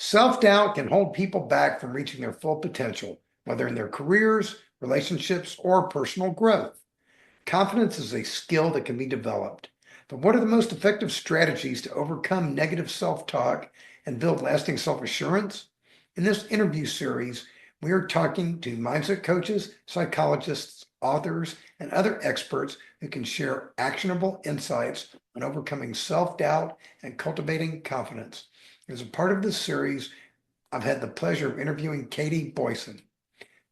Self-doubt can hold people back from reaching their full potential, whether in their careers, relationships, or personal growth. Confidence is a skill that can be developed. But what are the most effective strategies to overcome negative self-talk and build lasting self-assurance? In this interview series, we are talking to mindset coaches, psychologists, authors, and other experts who can share actionable insights on overcoming self-doubt and cultivating confidence. As a part of this series, I've had the pleasure of interviewing Katie Boysen.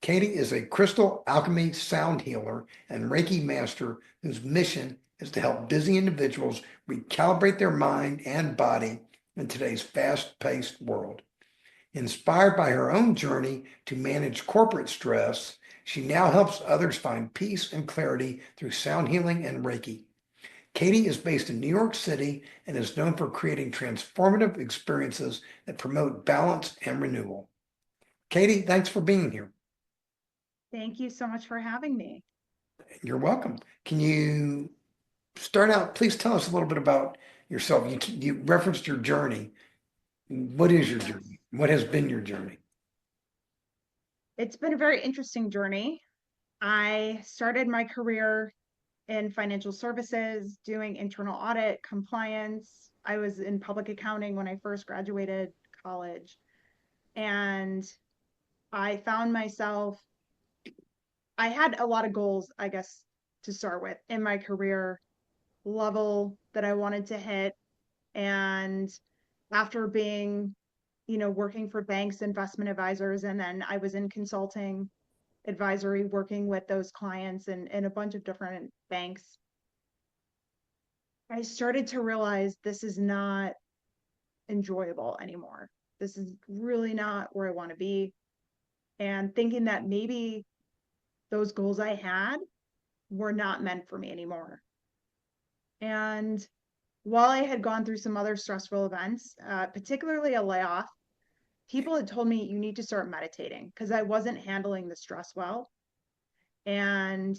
Katie is a crystal alchemy sound healer and Reiki master whose mission is to help busy individuals recalibrate their mind and body in today's fast-paced world. Inspired by her own journey to manage corporate stress, she now helps others find peace and clarity through sound healing and Reiki. Katie is based in New York City and is known for creating transformative experiences that promote balance and renewal. Katie, thanks for being here. Thank you so much for having me. You're welcome. Can you start out? Please tell us a little bit about yourself. You referenced your journey. What is your Yes. journey? What has been your journey? It's been a very interesting journey. I started my career in financial services, doing internal audit, compliance. I was in public accounting when I first graduated college. And I found myself, I had a lot of goals, I guess, to start with in my career level that I wanted to hit. And after being, working for banks, investment advisors, and then I was in consulting advisory, working with those clients and in a bunch of different banks, I started to realize this is not enjoyable anymore. This is really not where I want to be. And thinking that maybe those goals I had were not meant for me anymore. And while I had gone through some other stressful events, particularly a layoff, people had told me you need to start meditating because I wasn't handling the stress well. And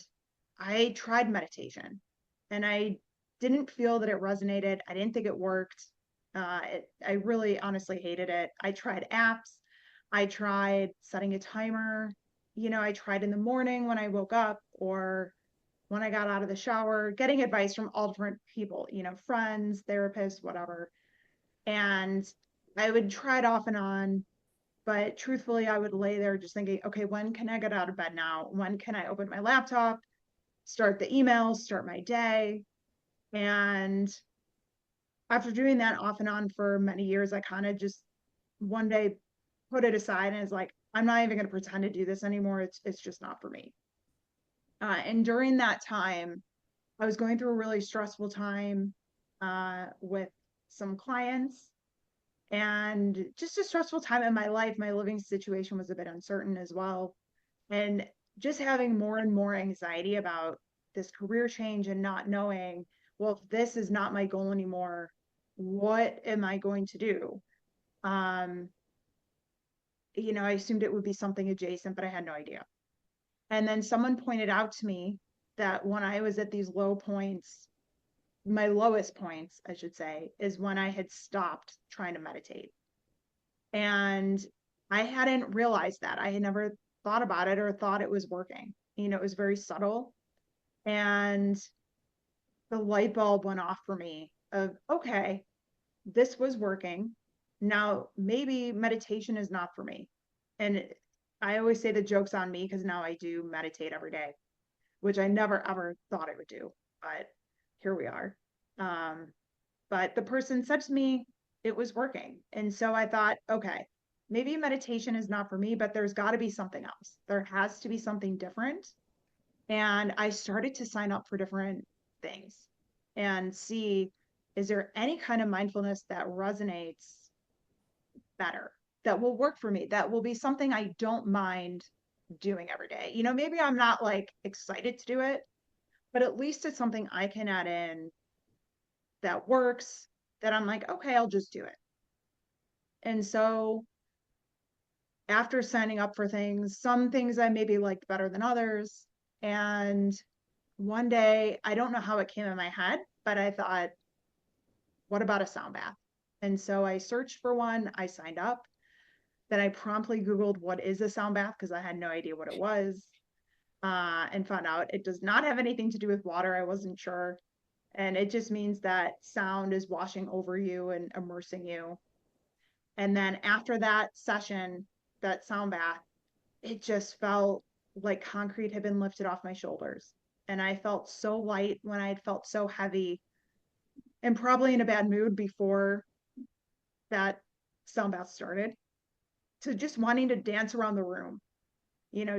I tried meditation and I didn't feel that it resonated. I didn't think it worked. I really honestly hated it. I tried apps. I tried setting a timer. I tried in the morning when I woke up or when I got out of the shower, getting advice from all different people, friends, therapists, whatever. And I would try it off and on. But truthfully, I would lay there just thinking, okay, when can I get out of bed now? When can I open my laptop, start the emails, start my day? And after doing that off and on for many years, I kind of just one day put it aside and is like, I'm not even going to pretend to do this anymore. It's just not for me. And during that time, I was going through a really stressful time with some clients and just a stressful time in my life. My living situation was a bit uncertain as well. And just having more and more anxiety about this career change and not knowing, well, if this is not my goal anymore, what am I going to do? Um, I assumed it would be something adjacent, but I had no idea. And then someone pointed out to me that when I was at these low points, my lowest points, I should say, is when I had stopped trying to meditate. And I hadn't realized that. I had never thought about it or thought it was working. It was very subtle. And the light bulb went off for me of, okay, this was working. Now maybe meditation is not for me. And I always say the joke's on me because now I do meditate every day, which I never ever thought I would do. But here we are. Um, but the person said to me it was working. And so I thought, okay, maybe meditation is not for me, but there's got to be something else. There has to be something different. And I started to sign up for different things and see, is there any kind of mindfulness that resonates better, that will work for me, that will be something I don't mind doing every day? Maybe I'm not like excited to do it, but at least it's something I can add in that works, that I'm like, okay, I'll just do it. And so after signing up for things, some things I maybe liked better than others. And one day, I don't know how it came in my head, but I thought, what about a sound bath? And so I searched for one, I signed up. Then I promptly Googled what is a sound bath because I had no idea what it was, and found out it does not have anything to do with water. I wasn't sure. And it just means that sound is washing over you and immersing you. And then after that session, that sound bath, it just felt like concrete had been lifted off my shoulders. And I felt so light when I had felt so heavy and probably in a bad mood before that sound bath started, to just wanting to dance around the room,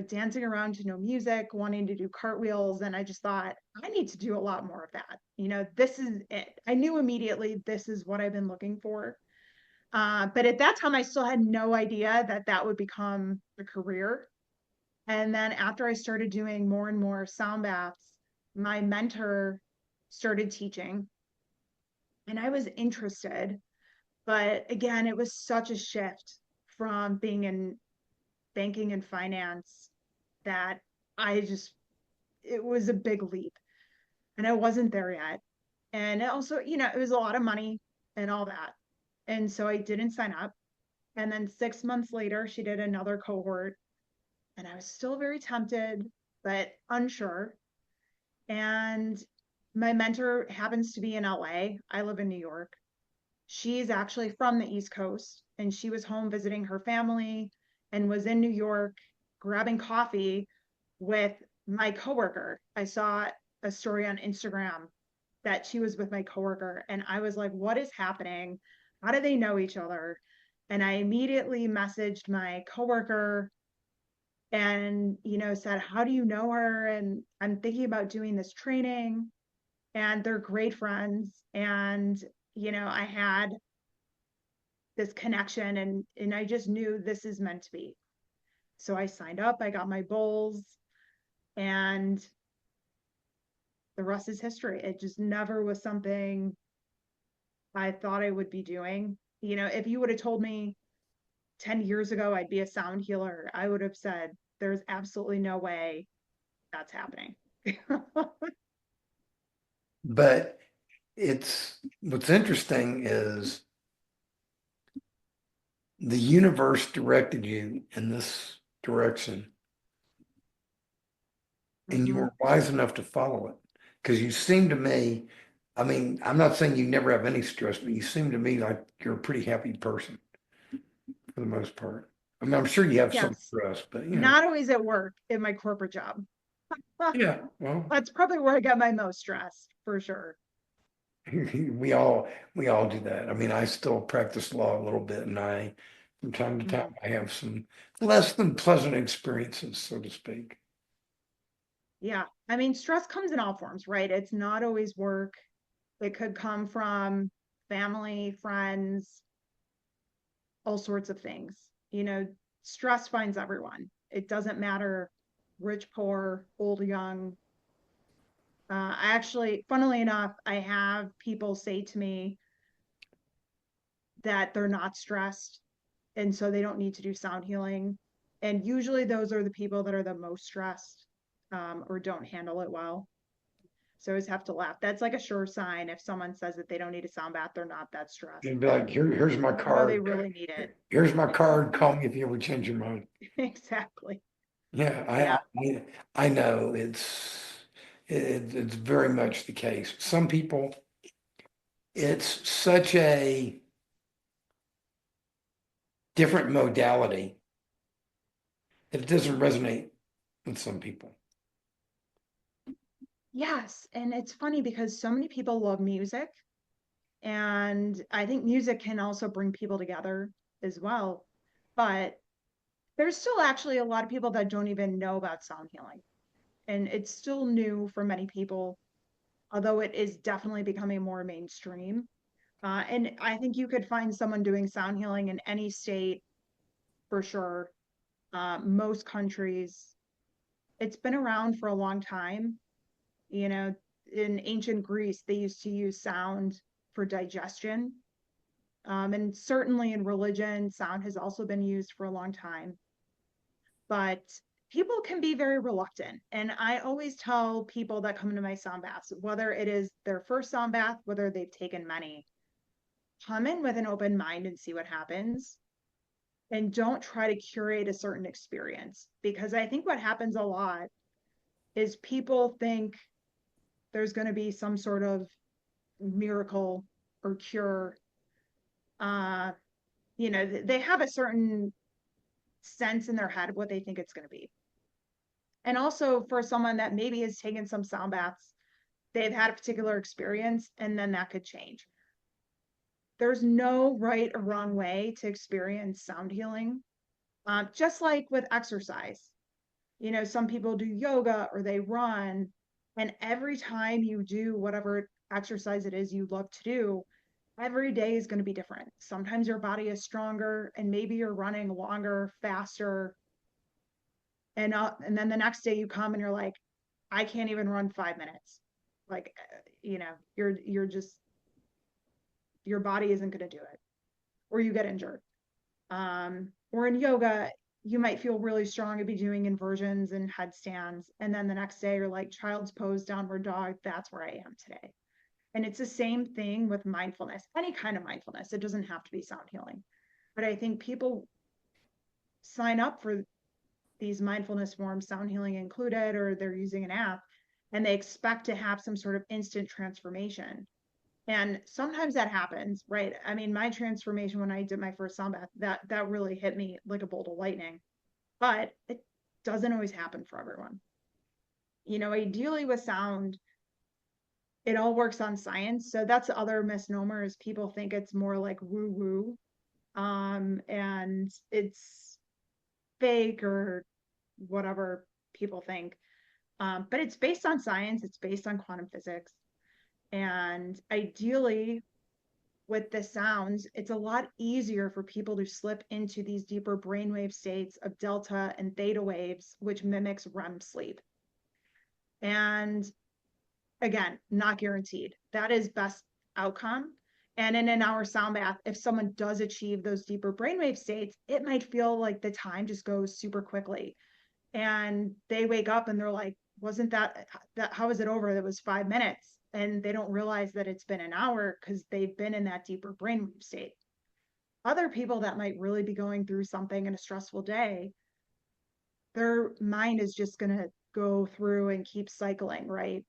dancing around to no music, wanting to do cartwheels. And I just thought, I need to do a lot more of that. This is it. I knew immediately this is what I've been looking for. But at that time, I still had no idea that that would become a career. And then after I started doing more and more sound baths, my mentor started teaching and I was interested. But again, it was such a shift from being in banking and finance that it was a big leap and I wasn't there yet. And also, it was a lot of money and all that. And so I didn't sign up. And then 6 months later, she did another cohort and I was still very tempted, but unsure. And my mentor happens to be in LA. I live in New York. She's actually from the East Coast and she was home visiting her family and was in New York grabbing coffee with my coworker. I saw a story on Instagram that she was with my coworker and I was like, what is happening? How do they know each other? And I immediately messaged my coworker and, said, how do you know her? And I'm thinking about doing this training and they're great friends. And, I had this connection and I just knew this is meant to be. So I signed up, I got my bowls, and the rest is history. It just never was something I thought I would be doing. If you would have told me 10 years ago I'd be a sound healer, I would have said there's absolutely no way that's happening. But what's interesting is the universe directed you in this direction and you Mhm. were wise enough to follow it. Because you seem to me, I mean, I'm not saying you never have any stress, but you seem to me like you're a pretty happy person for the most part. I mean, I'm sure you have some Yes, stress, but not always at work in my corporate job. yeah, well, That's probably where I got my most stress for sure. we all we all do that. I mean, I still practice law a little bit, and from time to time, Mhm. I have some less than pleasant experiences, so to speak. Yeah. I mean, stress comes in all forms, right? It's not always work. It could come from family, friends, all sorts of things. Stress finds everyone. It doesn't matter rich, poor, old, young. I actually, funnily enough, I have people say to me that they're not stressed and so they don't need to do sound healing. And usually those are the people that are the most stressed, or don't handle it well. So I always have to laugh. That's like a sure sign. If someone says that they don't need a sound bath, they're not that stressed. And be like, here's my No, they card. really need it. Here's my card. Call me if you ever change your mind. Exactly. Yeah, Yeah. I know it's very much the case. Some people, it's such a different modality that it doesn't resonate with some people. Yes. And it's funny because so many people love music. And I think music can also bring people together as well. But there's still actually a lot of people that don't even know about sound healing. And it's still new for many people, although it is definitely becoming more mainstream. And I think you could find someone doing sound healing in any state for sure. Most countries, it's been around for a long time. You know, in ancient Greece, they used to use sound for digestion. And certainly in religion, sound has also been used for a long time. But people can be very reluctant. And I always tell people that come to my sound baths, whether it is their first sound bath, whether they've taken many, come in with an open mind and see what happens. and don't try to curate a certain experience. Because I think what happens a lot is people think there's going to be some sort of miracle or cure. Uh, they have a certain sense in their head of what they think it's going to be. And also for someone that maybe has taken some sound baths, they've had a particular experience and then that could change. There's no right or wrong way to experience sound healing. Just like with exercise, some people do yoga or they run, and every time you do whatever exercise it is you love to do, every day is going to be different. Sometimes your body is stronger and maybe you're running longer, faster. And then the next day you come and you're like, I can't even run 5 minutes. Like, you're just, your body isn't going to do it, or you get injured. Or in yoga, you might feel really strong and be doing inversions and headstands. And then the next day you're like, child's pose, downward dog. That's where I am today. And it's the same thing with mindfulness, any kind of mindfulness. It doesn't have to be sound healing. But I think people sign up for these mindfulness forms, sound healing included, or they're using an app, and they expect to have some sort of instant transformation. And sometimes that happens, right? I mean, my transformation when I did my first sound bath, that really hit me like a bolt of lightning. But it doesn't always happen for everyone. Ideally with sound, it all works on science. So that's the other misnomer is people think it's more like woo woo. And it's fake or whatever people think. But it's based on science, it's based on quantum physics. And ideally, with the sounds, it's a lot easier for people to slip into these deeper brainwave states of delta and theta waves, which mimics REM sleep. And again, not guaranteed. That is best outcome. And in an hour sound bath, if someone does achieve those deeper brainwave states, it might feel like the time just goes super quickly. And they wake up and they're like, wasn't that how is it over? It was 5 minutes. And they don't realize that it's been an hour because they've been in that deeper brainwave state. Other people that might really be going through something in a stressful day, their mind is just going to go through and keep cycling, right?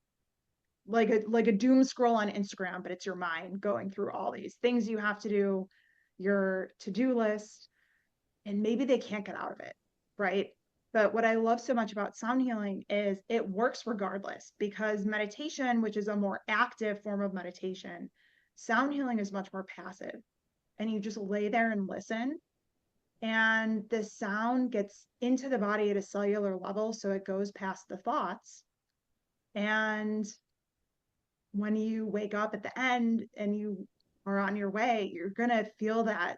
Like a doom scroll on Instagram, but it's your mind going through all these things you have to do, your to-do list, and maybe they can't get out of it, right? But what I love so much about sound healing is it works regardless, because meditation, which is a more active form of meditation, sound healing is much more passive. And you just lay there and listen, and the sound gets into the body at a cellular level, so it goes past the thoughts. And when you wake up at the end and you are on your way, you're going to feel that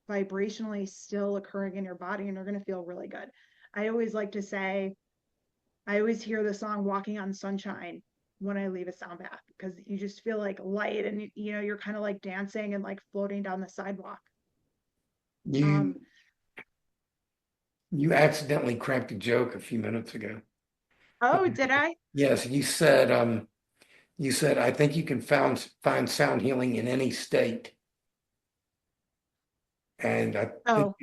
vibrationally still occurring in your body, and you're going to feel really good. I always like to say, I always hear the song Walking on Sunshine when I leave a sound bath, because you just feel like light, and you're kind of like dancing and like floating down the sidewalk. You Um, you accidentally cracked a joke a few minutes ago. oh, did I? Yes, you said I think you can find sound healing in any state. And Oh,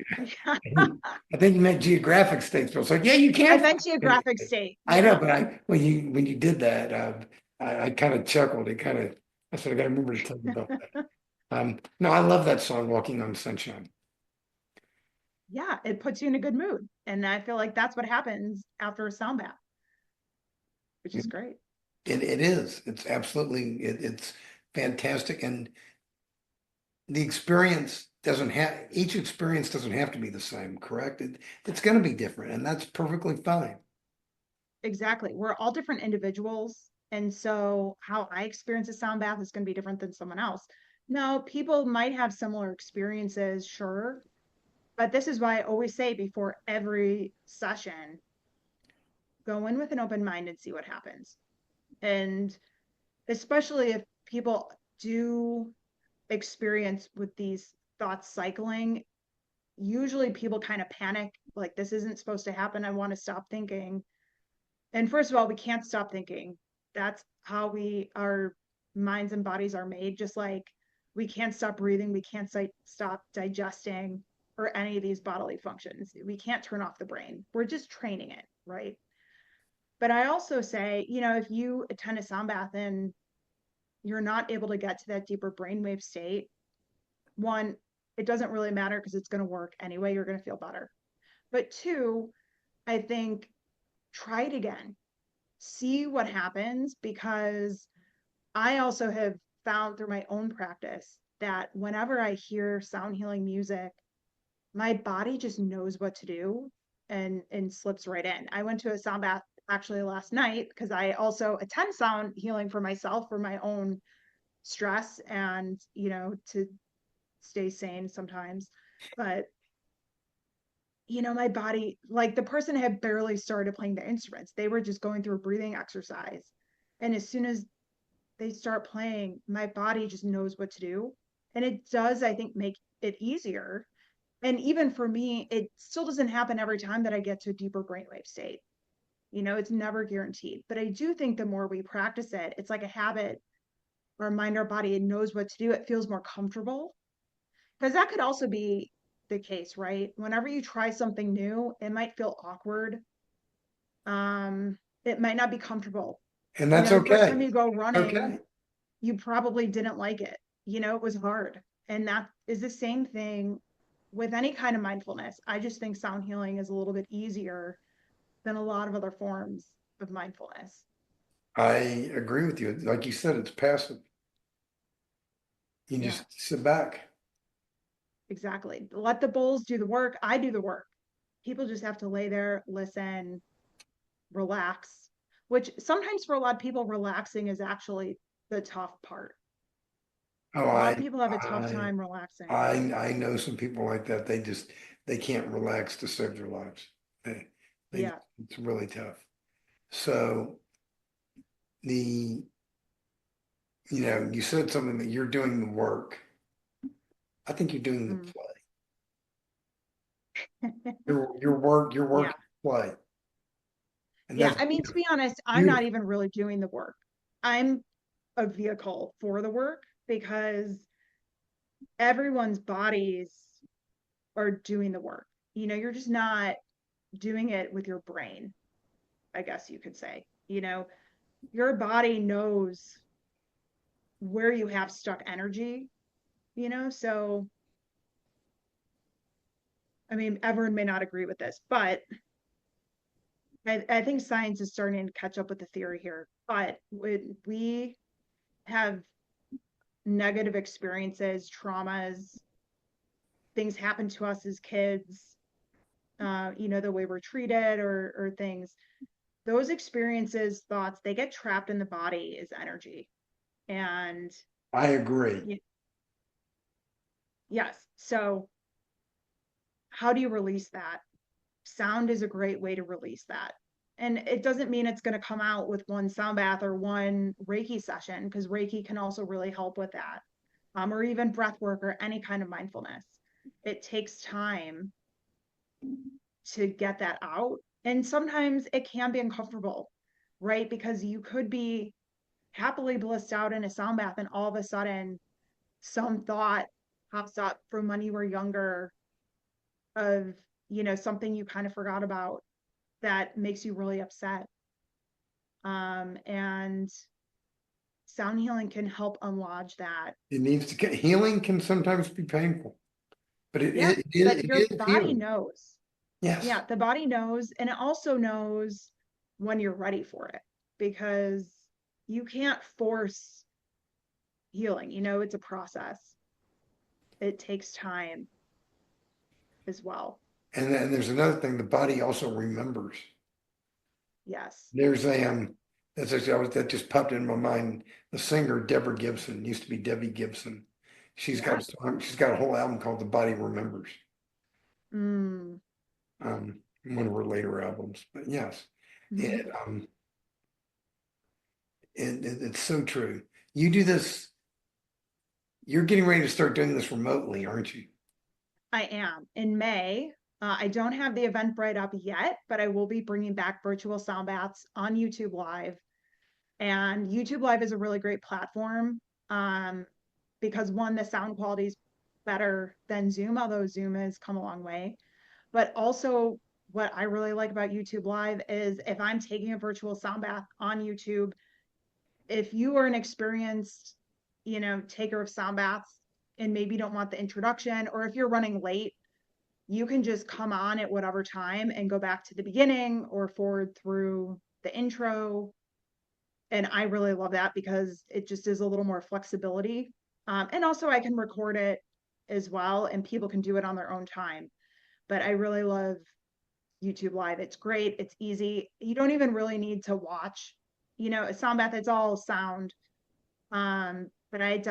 I think you meant geographic states. So I was like, yeah, you I can meant find it in any geographic state. state. I know, Yeah. but when you did that, I kind of chuckled. I said I got to remember to tell you about that. No, I love that song, Walking on Sunshine. Yeah, it puts you in a good mood. And I feel like that's what happens after a sound bath, which is great. It is. It's absolutely it's fantastic. And the experience doesn't have each experience doesn't have to be the same, correct? It's going to be different, and that's perfectly fine. Exactly. We're all different individuals. And so how I experience a sound bath is going to be different than someone else. Now, people might have similar experiences, sure. But this is why I always say before every session, go in with an open mind and see what happens. And especially if people do experience with these thoughts cycling, usually people kind of panic, like, this isn't supposed to happen. I want to stop thinking. And first of all, we can't stop thinking. That's how our minds and bodies are made. Just like we can't stop breathing, we can't stop digesting or any of these bodily functions. We can't turn off the brain. We're just training it, right? But I also say, if you attend a sound bath and you're not able to get to that deeper brainwave state, one, it doesn't really matter because it's going to work anyway. You're going to feel better. But two, I think try it again, see what happens, because I also have found through my own practice that whenever I hear sound healing music, my body just knows what to do and slips right in. I went to a sound bath actually last night because I also attend sound healing for myself for my own stress and to stay sane sometimes. But my body, like the person had barely started playing the instruments. They were just going through a breathing exercise. And as soon as they start playing, my body just knows what to do. And it does, I think, make it easier. And even for me, it still doesn't happen every time that I get to a deeper brainwave state. It's never guaranteed. But I do think the more we practice it, it's like a habit. Remind our body it knows what to do. It feels more comfortable. Because that could also be the case, right? Whenever you try something new, it might feel awkward. It might not be comfortable. And that's The first time okay. you go running, Okay. you probably didn't like it. It was hard. And that is the same thing with any kind of mindfulness. I just think sound healing is a little bit easier than a lot of other forms of mindfulness. I agree with you. Like you said, it's passive. You Yeah, just sit back. exactly. Let the bowls do the work. I do the work. People just have to lay there, listen, relax, which sometimes for a lot of people, relaxing is actually the tough part. Oh, A lot of people have a tough I, time relaxing. I know some people like that. They can't relax to save their lives. They, Yeah. it's really tough. So the, you said something that you're doing the work. I think you're doing the Mm. play. Your work Yeah. is play. And Yeah. that's I mean, to be honest, I'm not beautiful. even really doing the work. I'm a vehicle for the work because everyone's bodies are doing the work. You're just not doing it with your brain, I guess you could say. Your body knows where you have stuck energy, so I mean, everyone may not agree with this, but I think science is starting to catch up with the theory here. But when we have negative experiences, traumas, things happen to us as kids, the way we're treated or things, those experiences, thoughts, they get trapped in the body as energy. And I agree. yes, so how do you release that? Sound is a great way to release that. And it doesn't mean it's going to come out with one sound bath or one Reiki session, because Reiki can also really help with that, or even breath work or any kind of mindfulness. It takes time to get that out. And sometimes it can be uncomfortable, right? Because you could be happily blissed out in a sound bath and all of a sudden some thought pops up from when you were younger of, something you kind of forgot about that makes you really upset. And sound healing can help unlodge that. It needs to get healing can sometimes be painful, but Yeah, but it your is body healing. knows. Yes. Yeah, the body knows, and it also knows when you're ready for it, because you can't force healing. It's a process. It takes time as well. And then there's another thing, the body also remembers. Yes. There's a that's actually that just popped in my mind. The singer Deborah Gibson used to be Debbie Gibson. Yeah. She's got a whole album called The Body Remembers. Mm. One of her later albums. But yes, it it's so true. You do this, you're getting ready to start doing this remotely, aren't you? I am in May. I don't have the Eventbrite up yet, but I will be bringing back virtual sound baths on YouTube Live. And YouTube Live is a really great platform, because one, the sound quality is better than Zoom, although Zoom has come a long way. But also, what I really like about YouTube Live is if I'm taking a virtual sound bath on YouTube, if you are an experienced, taker of sound baths and maybe don't want the introduction, or if you're running late, you can just come on at whatever time and go back to the beginning or forward through the intro. And I really love that because it just is a little more flexibility. And also, I can record it as well, and people can do it on their own time. But I really love YouTube Live. It's great. It's easy. You don't even really need to watch, a sound bath. It's all sound. But I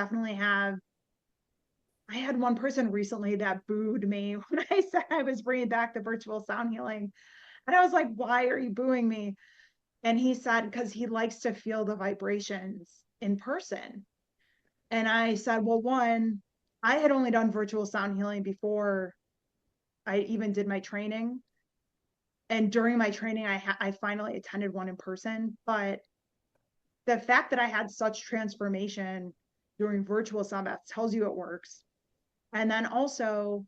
had one person recently that booed me when I said I was bringing back the virtual sound healing. And I was like, why are you booing me? And he said, because he likes to feel the vibrations in person. And I said, well, one, I had only done virtual sound healing before I even did my training. And during my training, I finally attended one in person. But the fact that I had such transformation during virtual sound baths tells you it works. And then also,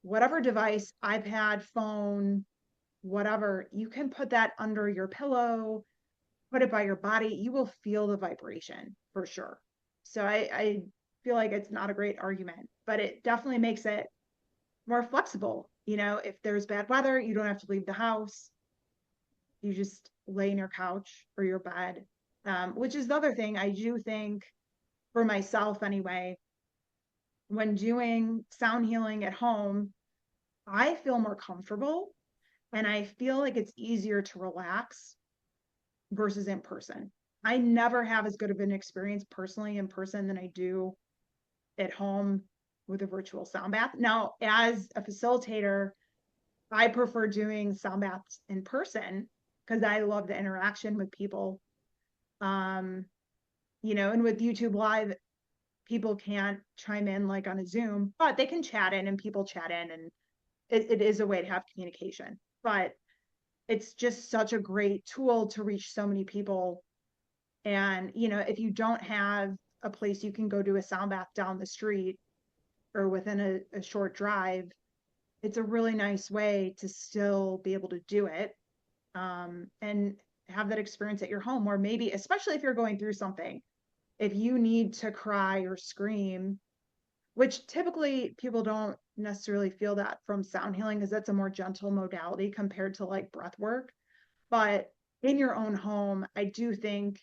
whatever device, iPad, phone, whatever, you can put that under your pillow, put it by your body. You will feel the vibration for sure. So I feel like it's not a great argument, but it definitely makes it more flexible. If there's bad weather, you don't have to leave the house. You just lay in your couch or your bed, which is the other thing I do think for myself anyway. When doing sound healing at home, I feel more comfortable and I feel like it's easier to relax versus in person. I never have as good of an experience personally in person than I do at home with a virtual sound bath. Now, as a facilitator, I prefer doing sound baths in person because I love the interaction with people. Um, and with YouTube Live, people can't chime in like on a Zoom, but they can chat in and people chat in, and it is a way to have communication. But it's just such a great tool to reach so many people. And, if you don't have a place you can go to a sound bath down the street or within a short drive, it's a really nice way to still be able to do it, and have that experience at your home. Or maybe, especially if you're going through something, if you need to cry or scream, which typically people don't necessarily feel that from sound healing because that's a more gentle modality compared to like breath work. But in your own home, I do think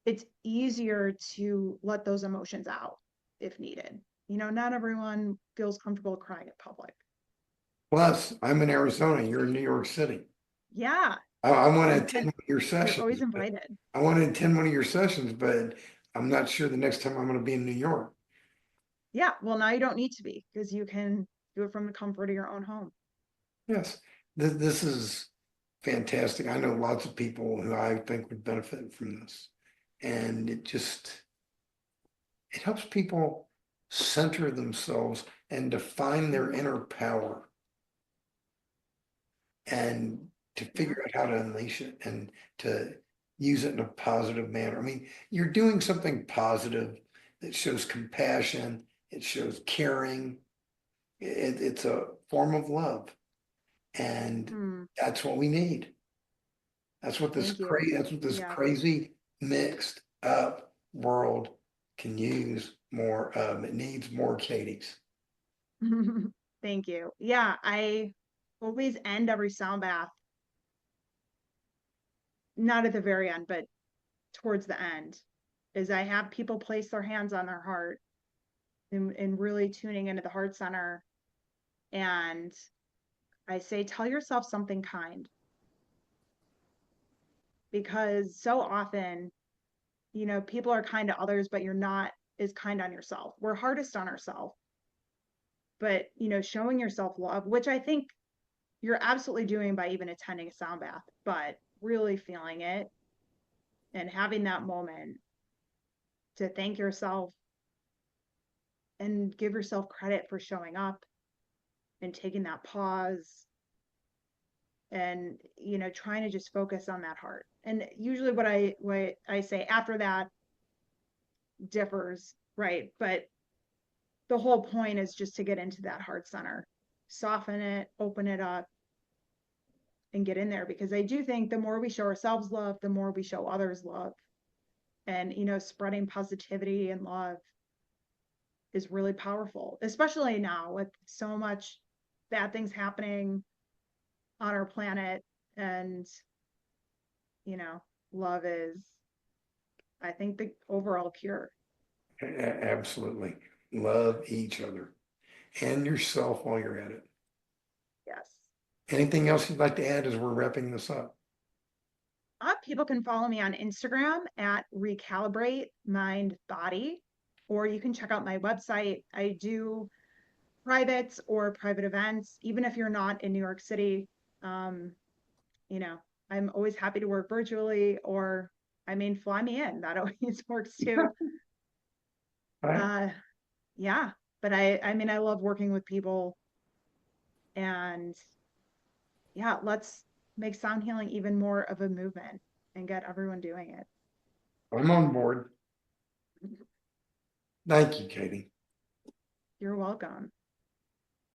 it's easier to let those emotions out if needed. Not everyone feels comfortable crying in public. Plus, I'm in Arizona, you're in New York City. Yeah, I want to you attend can, one of your you're always sessions, but invited. I want to attend one of your sessions, but I'm not sure the next time I'm going to be in New York. Yeah, well, now you don't need to be because you can do it from the comfort of your own home. Yes, this is fantastic. I know lots of people who I think would benefit from this. And it helps people center themselves and define their inner power and to Yeah. figure out how to unleash it and to use it in a positive manner. I mean, you're doing something positive that shows compassion, it shows caring, it's a form of love. And Hmm. that's what we need. Thank you. That's what this Yeah. crazy mixed up world can use more of. It needs more Katies. Thank you. Yeah, I always end every sound bath, not at the very end, but towards the end, is I have people place their hands on their heart and really tuning into the heart center. And I say, tell yourself something kind, because so often, people are kind to others, but you're not as kind on yourself. We're hardest on ourselves. But, showing yourself love, which I think you're absolutely doing by even attending a sound bath, but really feeling it and having that moment to thank yourself and give yourself credit for showing up and taking that pause and trying to just focus on that heart. And usually what I say after that differs, right? But the whole point is just to get into that heart center, soften it, open it up, and get in there, because I do think the more we show ourselves love, the more we show others love. And, spreading positivity and love is really powerful, especially now with so much bad things happening on our planet. And, love is, I think, the overall cure. Absolutely. Love each other and yourself while you're at it. Yes. Anything else you'd like to add as we're wrapping this up? People can follow me on Instagram at Recalibrate Mind Body, or you can check out my website. I do privates or private events, even if you're not in New York City. Um, you know, I'm always happy to work virtually, or fly me in. That always works too. All right. Uh, yeah, but I love working with people, and yeah, let's make sound healing even more of a movement and get everyone doing it. I'm on board. Thank you, Katie. You're welcome.